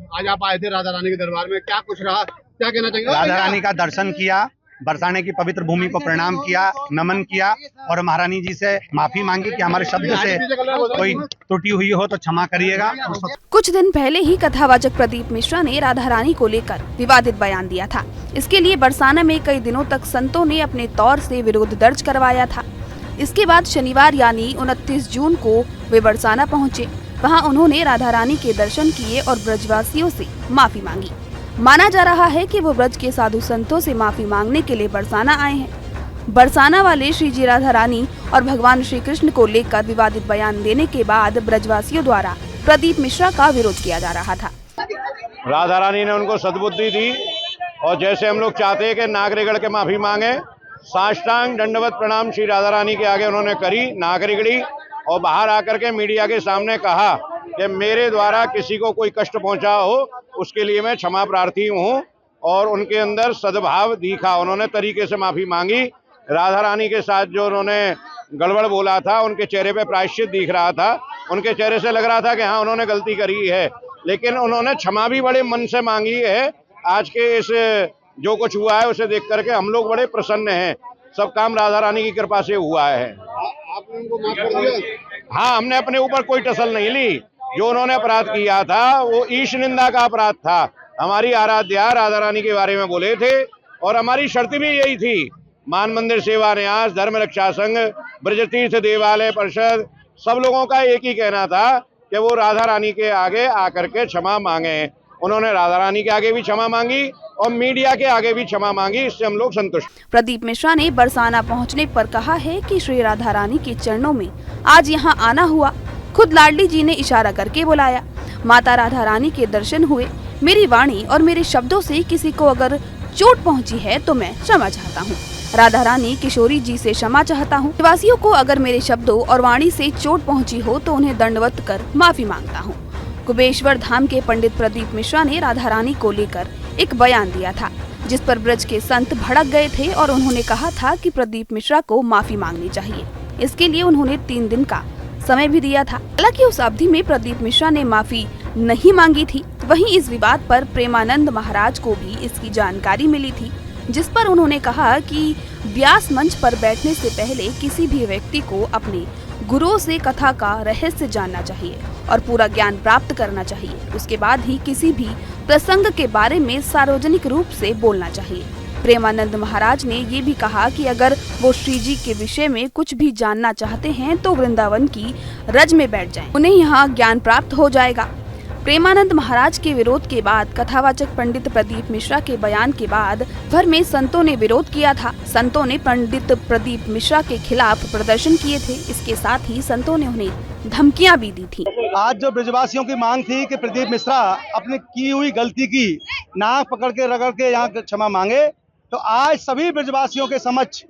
आज आप आए थे राधा रानी के दरबार में, क्या कुछ रहा, क्या कहना चाहेंगे? राधा रानी का दर्शन किया, बरसाने की पवित्र भूमि को प्रणाम किया, नमन किया और महारानी जी से माफी मांगी कि हमारे शब्द से कोई त्रुटि हुई हो तो क्षमा करिएगा। कुछ दिन पहले ही कथावाचक प्रदीप मिश्रा ने राधा रानी को लेकर विवादित बयान दिया था। इसके लिए बरसाना में कई दिनों तक संतों ने अपने तौर से विरोध दर्ज करवाया था। इसके बाद शनिवार यानी 29 जून को वे बरसाना पहुँचे। वहाँ उन्होंने राधा रानी के दर्शन किए और ब्रजवासियों से माफी मांगी। माना जा रहा है कि वो ब्रज के साधु संतों से माफी मांगने के लिए बरसाना आए हैं। बरसाना वाले श्री जी राधा रानी और भगवान श्री कृष्ण को लेकर विवादित बयान देने के बाद ब्रजवासियों द्वारा प्रदीप मिश्रा का विरोध किया जा रहा था। राधा रानी ने उनको सद्बुद्धि दी और जैसे हम लोग चाहते हैं कि नागरिगढ़ के माफी मांगे, साष्टांग दंडवत प्रणाम श्री राधा रानी के आगे उन्होंने करी, नागरिगढ़ी, और बाहर आकर के मीडिया के सामने कहा कि मेरे द्वारा किसी को कोई कष्ट पहुंचा हो उसके लिए मैं क्षमा प्रार्थी हूं, और उनके अंदर सद्भाव दिखा। उन्होंने तरीके से माफी मांगी। राधा रानी के साथ जो उन्होंने गड़बड़ बोला था उनके चेहरे पे प्रायश्चित दिख रहा था, उनके चेहरे से लग रहा था कि हाँ उन्होंने गलती करी है, लेकिन उन्होंने क्षमा भी बड़े मन से मांगी है। आज के इस जो कुछ हुआ है उसे देख करके हम लोग बड़े प्रसन्न हैं। सब काम राधा रानी की कृपा से हुआ है। आपने उनको माफ कर दिया? हाँ, हमने अपने ऊपर कोई टसल नहीं ली। जो उन्होंने अपराध किया था वो ईश निंदा का अपराध था। हमारी आराध्या राधा रानी के बारे में बोले थे और हमारी शर्त भी यही थी। मान मंदिर सेवा न्यास, धर्म रक्षा संघ, ब्रज तीर्थ देवालय परिषद, सब लोगों का एक ही कहना था कि वो राधा रानी के आगे आकर के क्षमा मांगे। उन्होंने राधा रानी के आगे भी क्षमा मांगी और मीडिया के आगे भी क्षमा मांगी। इससे हम लोग संतुष्ट। प्रदीप मिश्रा ने बरसाना पहुंचने पर कहा है कि श्री राधा रानी के चरणों में आज यहां आना हुआ। खुद लाडली जी ने इशारा करके बुलाया। माता राधा रानी के दर्शन हुए। मेरी वाणी और मेरे शब्दों से किसी को अगर चोट पहुंची है तो मैं क्षमा चाहता हूं। राधा रानी किशोरी जी से क्षमा चाहता हूं। निवासियों को अगर मेरे शब्दों और वाणी से चोट पहुंची हो तो उन्हें दंडवत कर माफी मांगता हूं। कुबेश्वर धाम के पंडित प्रदीप मिश्रा ने राधा रानी को लेकर एक बयान दिया था, जिस पर ब्रज के संत भड़क गए थे और उन्होंने कहा था कि प्रदीप मिश्रा को माफी मांगनी चाहिए। इसके लिए उन्होंने 3 दिन का समय भी दिया था। हालांकि उस अवधि में प्रदीप मिश्रा ने माफी नहीं मांगी थी। वहीं इस विवाद पर प्रेमानंद महाराज को भी इसकी जानकारी मिली थी, जिस पर उन्होंने कहा कि व्यास मंच पर बैठने से पहले किसी भी व्यक्ति को अपने गुरुओं से कथा का रहस्य जानना चाहिए और पूरा ज्ञान प्राप्त करना चाहिए। उसके बाद ही किसी भी प्रसंग के बारे में सार्वजनिक रूप से बोलना चाहिए। प्रेमानंद महाराज ने ये भी कहा कि अगर वो श्री जी के विषय में कुछ भी जानना चाहते हैं तो वृंदावन की रज में बैठ जाएं। उन्हें यहाँ ज्ञान प्राप्त हो जाएगा। प्रेमानंद महाराज के विरोध के बाद कथावाचक पंडित प्रदीप मिश्रा के बयान के बाद भर में संतों ने विरोध किया था। संतों ने पंडित प्रदीप मिश्रा के खिलाफ प्रदर्शन किए थे। इसके साथ ही संतों ने उन्हें धमकियां भी दी थी। आज जो ब्रजवासियों की मांग थी कि प्रदीप मिश्रा अपनी की हुई गलती की नाक पकड़ के रगड़ के यहाँ क्षमा मांगे, तो आज सभी ब्रजवासियों के समक्ष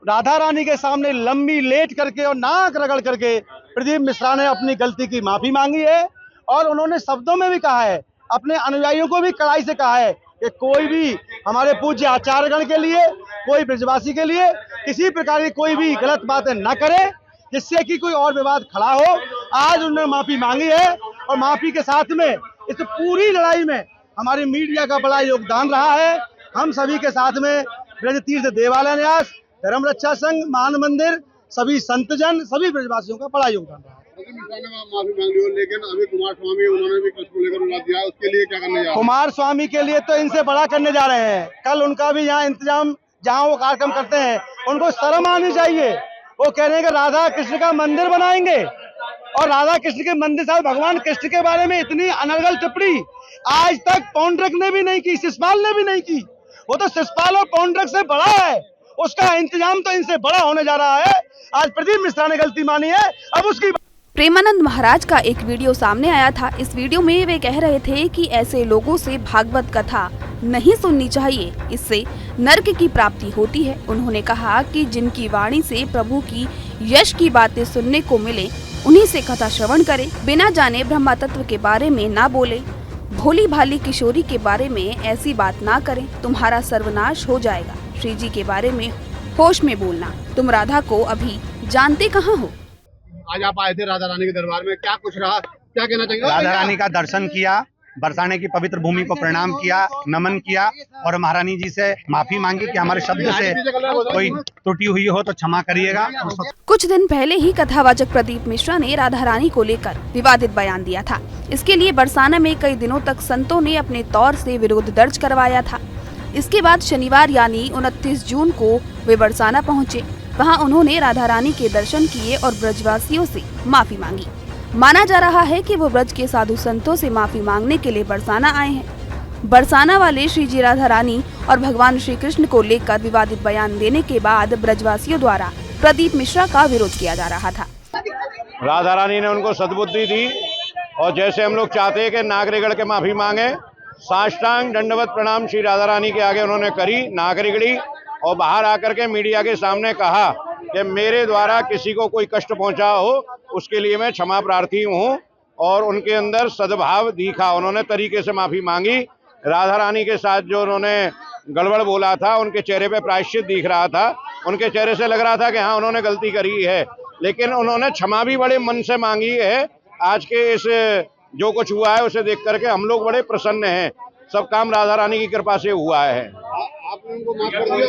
राधा रानी के सामने लंबी लेट करके और नाक रगड़ करके प्रदीप मिश्रा ने अपनी गलती की माफी मांगी है। और उन्होंने शब्दों में भी कहा है, अपने अनुयायियों को भी कड़ाई से कहा है कि कोई भी हमारे पूज्य आचार्यगण के लिए, कोई ब्रजवासी के लिए किसी प्रकार की कोई भी गलत बातें न करे जिससे कि कोई और विवाद खड़ा हो। आज उन्होंने माफी मांगी है और माफी के साथ में इस पूरी लड़ाई में हमारी मीडिया का बड़ा योगदान रहा है। हम सभी के साथ में ब्रज तीर्थ देवालय न्यास, धर्म रक्षा संघ, मान मंदिर, सभी संतजन, सभी ब्रजवासियों का बड़ा योगदान रहा है। माफी मांग ली, लेकिन अभी कुमार स्वामी उन्होंने भी कृष्ण को लेकर विवाद दिया, उसके लिए क्या करने जा रहे हैं? कुमार स्वामी के लिए तो इनसे बड़ा करने जा रहे हैं। कल उनका भी यहाँ इंतजाम, जहाँ वो कार्यक्रम करते हैं उनको शर्म आनी चाहिए। वो कह रहे हैं कि राधा कृष्ण का मंदिर बनाएंगे और राधा कृष्ण के मंदिर साथ भगवान कृष्ण के बारे में इतनी अनर्गल टिप्पणी आज तक पौंड्रक ने भी नहीं की, शिषपाल ने भी नहीं की। वो तो शिषपाल और पौंड्रक से बड़ा है, उसका इंतजाम तो इनसे बड़ा होने जा रहा है। आज प्रदीप मिश्रा ने गलती मानी है, अब उसकी। प्रेमानंद महाराज का एक वीडियो सामने आया था। इस वीडियो में वे कह रहे थे कि ऐसे लोगों से भागवत कथा नहीं सुननी चाहिए, इससे नरक की प्राप्ति होती है। उन्होंने कहा कि जिनकी वाणी से प्रभु की यश की बातें सुनने को मिले उन्हीं से कथा श्रवण करें। बिना जाने ब्रह्म तत्व के बारे में ना बोले, भोली भाली किशोरी के बारे में ऐसी बात ना करें, तुम्हारा सर्वनाश हो जाएगा। श्री जी के बारे में होश में बोलना। तुम राधा को अभी जानते कहाँ हो? आज आप आए थे राधा रानी के दरबार में, क्या कुछ रहा, क्या कहना चाहेंगे? राधा रानी का दर्शन किया, बरसाने की पवित्र भूमि को प्रणाम किया, नमन किया और महारानी जी से माफी मांगी कि हमारे शब्द से कोई त्रुटि हुई हो तो क्षमा करिएगा। कुछ दिन पहले ही कथावाचक प्रदीप मिश्रा ने राधा रानी को लेकर विवादित बयान दिया था। इसके लिए बरसाना में कई दिनों तक संतों ने अपने तौर से विरोध दर्ज करवाया था। इसके बाद शनिवार यानी 29 जून को वे बरसाना पहुंचे। वहां उन्होंने राधा रानी के दर्शन किए और ब्रजवासियों से माफी मांगी। माना जा रहा है कि वो ब्रज के साधु संतों से माफी मांगने के लिए बरसाना आए हैं। बरसाना वाले श्री जी राधा रानी और भगवान श्री कृष्ण को लेकर विवादित बयान देने के बाद ब्रजवासियों द्वारा प्रदीप मिश्रा का विरोध किया जा रहा था। राधा रानी ने उनको सद्बुद्धि दी और जैसे हम लोग चाहते हैं कि नागरिगढ़ के माफी मांगे, साष्टांग दंडवत प्रणाम श्री राधा रानी के आगे उन्होंने करी, नागरिगढ़ी, और बाहर आकर के मीडिया के सामने कहा कि मेरे द्वारा किसी को कोई कष्ट पहुंचा हो उसके लिए मैं क्षमा प्रार्थी हूं, और उनके अंदर सद्भाव दिखा। उन्होंने तरीके से माफी मांगी। राधा रानी के साथ जो उन्होंने गड़बड़ बोला था उनके चेहरे पे प्रायश्चित दिख रहा था, उनके चेहरे से लग रहा था कि हाँ उन्होंने गलती करी है, लेकिन उन्होंने क्षमा भी बड़े मन से मांगी है। आज के इस जो कुछ हुआ है उसे देख करके हम लोग बड़े प्रसन्न हैं। सब काम राधा रानी की कृपा से हुआ है। आपने उनको माफ कर दिया?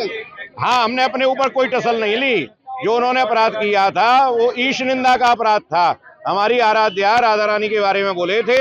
हाँ, हमने अपने ऊपर कोई टसल नहीं ली। जो उन्होंने अपराध किया था वो ईश निंदा का अपराध था। हमारी आराध्या राधा रानी के बारे में बोले थे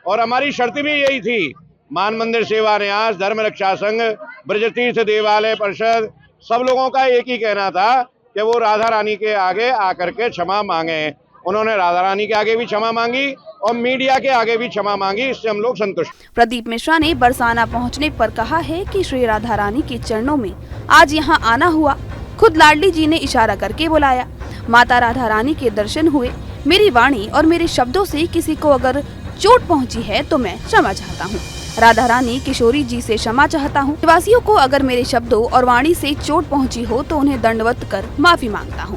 और हमारी शर्त भी यही थी। मान मंदिर सेवा न्यास, धर्म रक्षा संघ, ब्रज तीर्थ देवालय परिषद, सब लोगों का एक ही कहना था कि वो राधा रानी के आगे आकर के क्षमा मांगे। उन्होंने राधा रानी के आगे भी क्षमा मांगी और मीडिया के आगे भी क्षमा मांगी। इससे हम लोग संतुष्ट। प्रदीप मिश्रा ने बरसाना पहुंचने पर कहा है कि श्री राधा रानी के चरणों में आज यहां आना हुआ। खुद लाडली जी ने इशारा करके बुलाया। माता राधा रानी के दर्शन हुए। मेरी वाणी और मेरे शब्दों से किसी को अगर चोट पहुंची है तो मैं क्षमा चाहता हूं। राधा रानी किशोरी जी से क्षमा चाहता हूं। निवासियों को अगर मेरे शब्दों और वाणी से चोट पहुंची हो तो उन्हें दंडवत कर माफी मांगता हूं।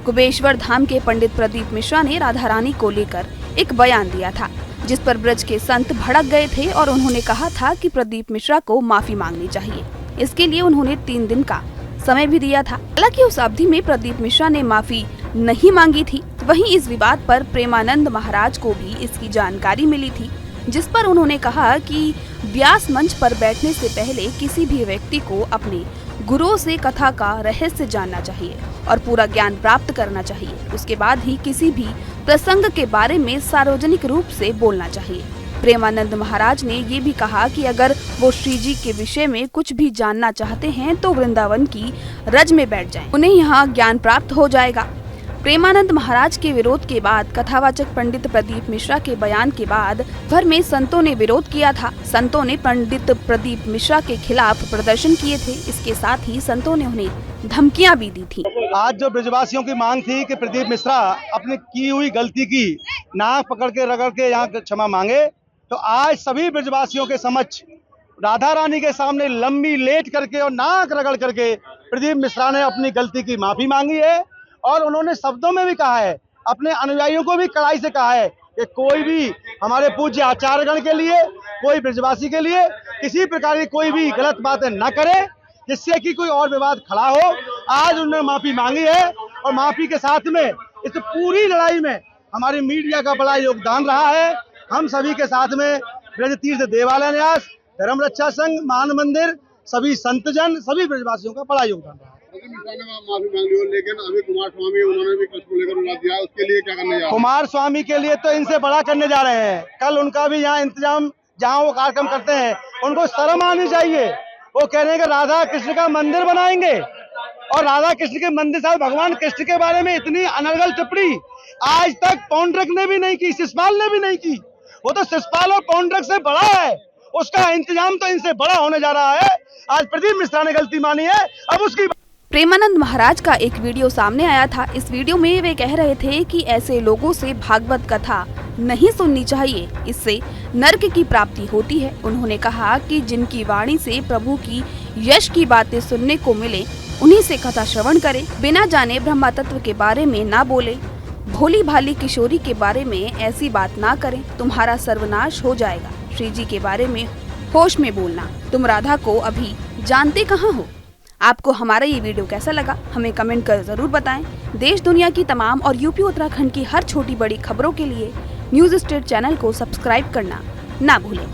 कुबेश्वर धाम के पंडित प्रदीप मिश्रा ने राधा रानी को लेकर एक बयान दिया था, जिस पर ब्रज के संत भड़क गए थे और उन्होंने कहा था कि प्रदीप मिश्रा को माफी मांगनी चाहिए। इसके लिए उन्होंने 3 दिन का समय भी दिया था। हालांकि उस अवधि में प्रदीप मिश्रा ने माफी नहीं मांगी थी। वहीं इस विवाद पर प्रेमानंद महाराज को भी इसकी जानकारी मिली थी, जिस पर उन्होंने कहा कि व्यास मंच पर बैठने से पहले किसी भी व्यक्ति को अपने गुरुओं से कथा का रहस्य जानना चाहिए और पूरा ज्ञान प्राप्त करना चाहिए। उसके बाद ही किसी भी प्रसंग के बारे में सार्वजनिक रूप से बोलना चाहिए। प्रेमानंद महाराज ने ये भी कहा कि अगर वो श्री जी के विषय में कुछ भी जानना चाहते हैं तो वृंदावन की रज में बैठ जाएं। उन्हें यहाँ ज्ञान प्राप्त हो जाएगा। प्रेमानंद महाराज के विरोध के बाद कथावाचक पंडित प्रदीप मिश्रा के बयान के बाद भर में संतों ने विरोध किया था। संतों ने पंडित प्रदीप मिश्रा के खिलाफ प्रदर्शन किए थे। इसके साथ ही संतों ने उन्हें धमकियां भी दी थी। आज जो ब्रजवासियों की मांग थी कि प्रदीप मिश्रा अपनी की हुई गलती की नाक पकड़ के रगड़ के यहाँ क्षमा मांगे, तो आज सभी ब्रजवासियों के समक्ष राधा रानी के सामने लंबी लेट करके और नाक रगड़ करके प्रदीप मिश्रा ने अपनी गलती की माफी मांगी है। और उन्होंने शब्दों में भी कहा है, अपने अनुयायियों को भी कड़ाई से कहा है कि कोई भी हमारे पूज्य आचार्यगण के लिए, कोई ब्रजवासी के लिए किसी प्रकार की कोई भी गलत बातें न करे जिससे कि कोई और विवाद खड़ा हो। आज उन्होंने माफी मांगी है और माफी के साथ में इस पूरी लड़ाई में हमारी मीडिया का बड़ा योगदान रहा है। हम सभी के साथ में ब्रज तीर्थ देवालय न्यास, धर्म रक्षा संघ, मान मंदिर, सभी संतजन, सभी ब्रजवासियों का बड़ा योगदान रहा है। माफी मांग ली हो, लेकिन अभी कुमार स्वामी उन्होंने भी कृष्ण को लेकर विवाद दिया, उसके लिए क्या करने जा रहे हैं? कुमार स्वामी के लिए तो इनसे बड़ा करने जा रहे हैं। कल उनका भी यहाँ इंतजाम, जहाँ वो कार्यक्रम करते हैं उनको शर्म आनी चाहिए। वो कह रहे हैं कि राधा कृष्ण का मंदिर बनाएंगे और राधा कृष्ण के मंदिर साथ भगवान कृष्ण के बारे में इतनी अनर्गल टिप्पणी आज तक पौंड्रक ने भी नहीं की, शिषपाल ने भी नहीं की। वो तो शिषपाल और पौंड्रक से बड़ा है, उसका इंतजाम तो इनसे बड़ा होने जा रहा है। आज प्रदीप मिश्रा ने गलती मानी है, अब उसकी। प्रेमानंद महाराज का एक वीडियो सामने आया था। इस वीडियो में वे कह रहे थे कि ऐसे लोगों से भागवत कथा नहीं सुननी चाहिए, इससे नरक की प्राप्ति होती है। उन्होंने कहा कि जिनकी वाणी से प्रभु की यश की बातें सुनने को मिले उन्हीं से कथा श्रवण करें। बिना जाने ब्रह्म तत्व के बारे में ना बोले, भोली भाली किशोरी के बारे में ऐसी बात ना करें, तुम्हारा सर्वनाश हो जाएगा। श्री जी के बारे में होश में बोलना। तुम राधा को अभी जानते कहाँ हो? आपको हमारा ये वीडियो कैसा लगा हमें कमेंट कर जरूर बताएं। देश दुनिया की तमाम और यूपी उत्तराखंड की हर छोटी बड़ी खबरों के लिए न्यूज़ स्टेट चैनल को सब्सक्राइब करना ना भूलें।